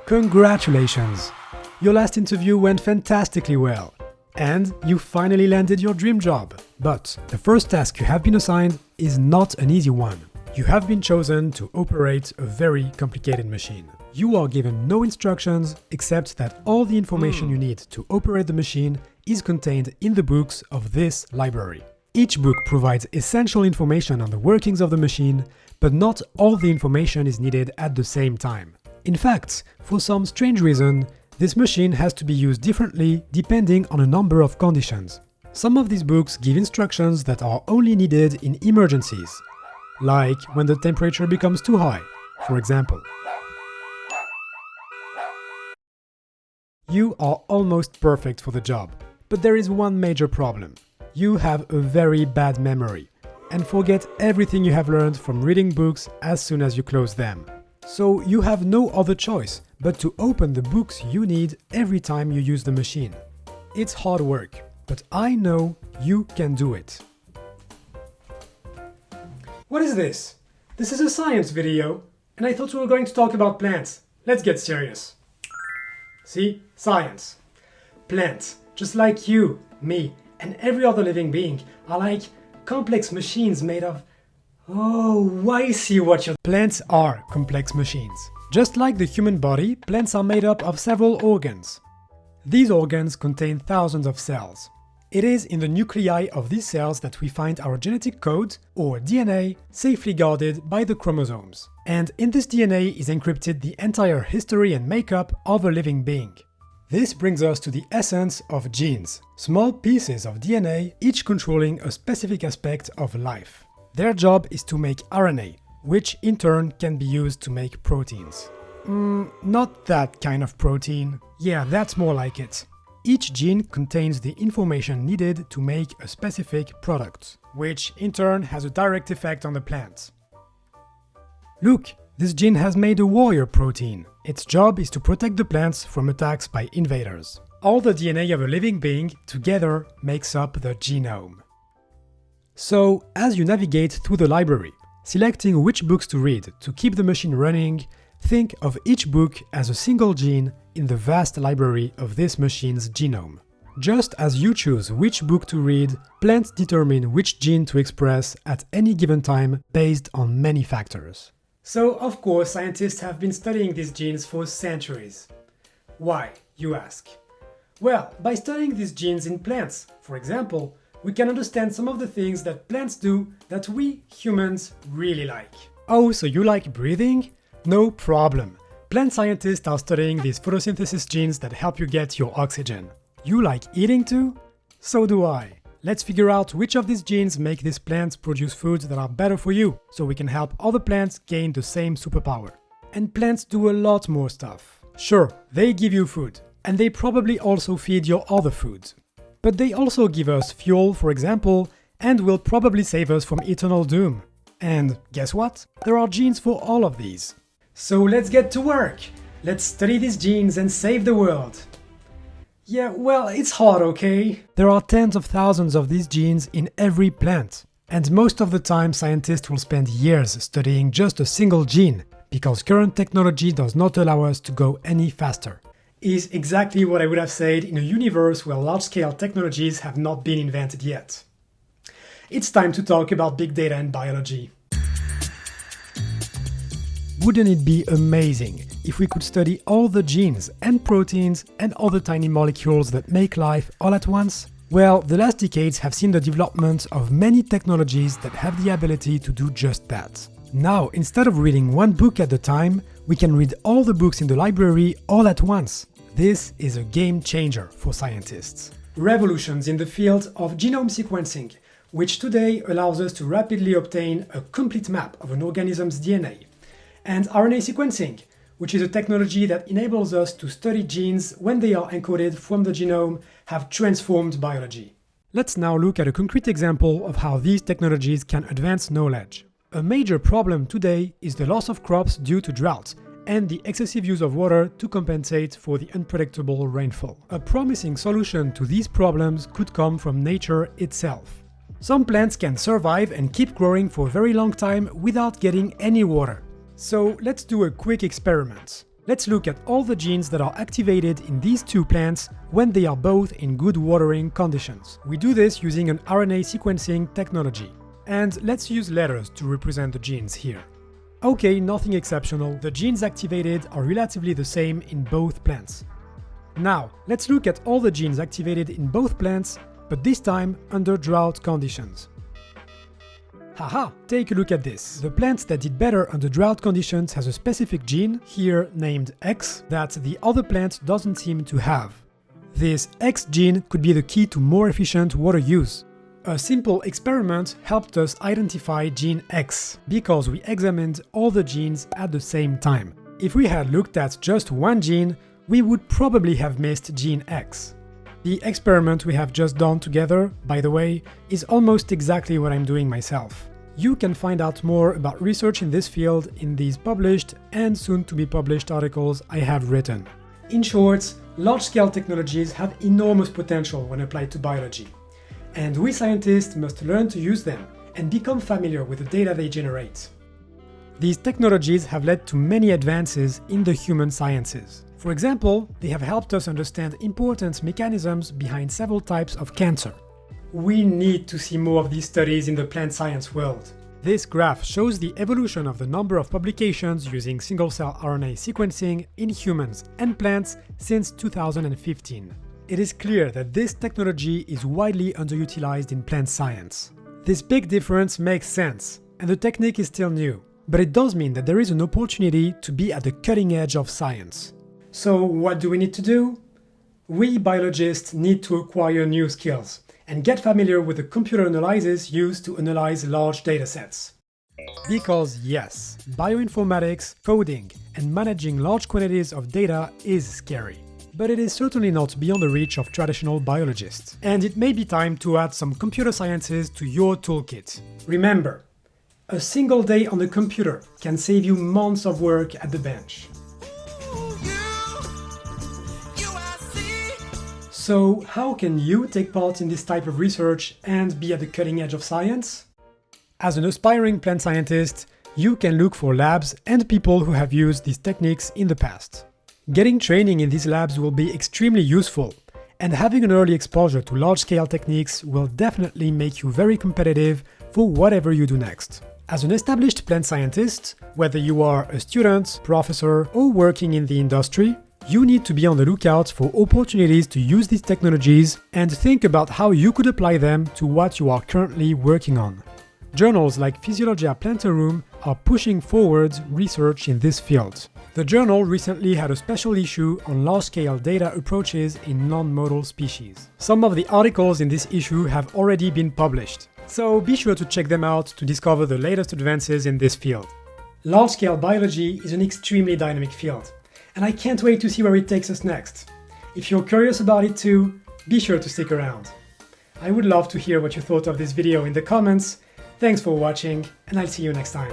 Congratulations! Your last interview went fantastically well, and you finally landed your dream job. But the first task you have been assigned is not an easy one. You have been chosen to operate a very complicated machine. You are given no instructions except that all the information you need to operate the machine is contained in the books of this library. Each book provides essential information on the workings of the machine, but not all the information is needed at the same time. In fact, for some strange reason, this machine has to be used differently depending on a number of conditions. Some of these books give instructions that are only needed in emergencies, like when the temperature becomes too high, for example. You are almost perfect for the job, but there is one major problem. You have a very bad memory and forget everything you have learned from reading books as soon as you close them. So you have no other choice but to open the books you need every time you use the machine. It's hard work, but I know you can do it. What is this? This is a science video, and I thought we were going to talk about plants. Let's get serious. See? Science. Plants, just like you, me, and every other living being, are like complex machines made of... Oh, I see what you're... Plants are complex machines. Just like the human body, plants are made up of several organs. These organs contain thousands of cells. It is in the nuclei of these cells that we find our genetic code, or DNA, safely guarded by the chromosomes. And in this DNA is encrypted the entire history and makeup of a living being. This brings us to the essence of genes, small pieces of DNA, each controlling a specific aspect of life. Their job is to make RNA, which in turn can be used to make proteins. Not that kind of protein. Yeah, that's more like it. Each gene contains the information needed to make a specific product, which in turn has a direct effect on the plant. Look, this gene has made a warrior protein. Its job is to protect the plants from attacks by invaders. All the DNA of a living being together makes up the genome. So, as you navigate through the library, selecting which books to read to keep the machine running, think of each book as a single gene in the vast library of this machine's genome. Just as you choose which book to read, plants determine which gene to express at any given time based on many factors. So, of course, scientists have been studying these genes for centuries. Why, you ask? Well, by studying these genes in plants, for example, we can understand some of the things that plants do that we humans really like. Oh, so you like breathing? No problem. Plant scientists are studying these photosynthesis genes that help you get your oxygen. You like eating too? So do I. Let's figure out which of these genes make these plants produce foods that are better for you, so we can help other plants gain the same superpower. And plants do a lot more stuff. Sure, they give you food, and they probably also feed your other foods. But they also give us fuel, for example, and will probably save us from eternal doom. And guess what? There are genes for all of these. So let's get to work! Let's study these genes and save the world! Yeah, well, it's hard, okay? There are tens of thousands of these genes in every plant. And most of the time scientists will spend years studying just a single gene, because current technology does not allow us to go any faster. Is exactly what I would have said in a universe where large-scale technologies have not been invented yet. It's time to talk about big data and biology. Wouldn't it be amazing if we could study all the genes and proteins and other tiny molecules that make life all at once? Well, the last decades have seen the development of many technologies that have the ability to do just that. Now, instead of reading one book at a time, we can read all the books in the library all at once. This is a game changer for scientists. Revolutions in the field of genome sequencing, which today allows us to rapidly obtain a complete map of an organism's DNA. And RNA sequencing, which is a technology that enables us to study genes when they are encoded from the genome, have transformed biology. Let's now look at a concrete example of how these technologies can advance knowledge. A major problem today is the loss of crops due to drought and the excessive use of water to compensate for the unpredictable rainfall. A promising solution to these problems could come from nature itself. Some plants can survive and keep growing for a very long time without getting any water. So let's do a quick experiment. Let's look at all the genes that are activated in these two plants when they are both in good watering conditions. We do this using an RNA sequencing technology. And let's use letters to represent the genes here. Okay, nothing exceptional, the genes activated are relatively the same in both plants. Now, let's look at all the genes activated in both plants, but this time under drought conditions. Haha, take a look at this. The plant that did better under drought conditions has a specific gene, here named X, that the other plant doesn't seem to have. This X gene could be the key to more efficient water use. A simple experiment helped us identify gene X, because we examined all the genes at the same time. If we had looked at just one gene, we would probably have missed gene X. The experiment we have just done together, by the way, is almost exactly what I'm doing myself. You can find out more about research in this field in these published and soon to be published articles I have written. In short, large-scale technologies have enormous potential when applied to biology. And we scientists must learn to use them and become familiar with the data they generate. These technologies have led to many advances in the human sciences. For example, they have helped us understand important mechanisms behind several types of cancer. We need to see more of these studies in the plant science world. This graph shows the evolution of the number of publications using single-cell RNA sequencing in humans and plants since 2015. It is clear that this technology is widely underutilized in plant science. This big difference makes sense, and the technique is still new, but it does mean that there is an opportunity to be at the cutting edge of science. So what do we need to do? We biologists need to acquire new skills and get familiar with the computer analysis used to analyze large datasets. Because yes, bioinformatics, coding, and managing large quantities of data is scary. But it is certainly not beyond the reach of traditional biologists. And it may be time to add some computer sciences to your toolkit. Remember, a single day on the computer can save you months of work at the bench. So how can you take part in this type of research and be at the cutting edge of science? As an aspiring plant scientist, you can look for labs and people who have used these techniques in the past. Getting training in these labs will be extremely useful, and having an early exposure to large-scale techniques will definitely make you very competitive for whatever you do next. As an established plant scientist, whether you are a student, professor, or working in the industry, you need to be on the lookout for opportunities to use these technologies and think about how you could apply them to what you are currently working on. Journals like Physiologia Plantarum are pushing forward research in this field. The journal recently had a special issue on large-scale data approaches in non-model species. Some of the articles in this issue have already been published, so be sure to check them out to discover the latest advances in this field. Large-scale biology is an extremely dynamic field, and I can't wait to see where it takes us next. If you're curious about it too, be sure to stick around. I would love to hear what you thought of this video in the comments. Thanks for watching, and I'll see you next time.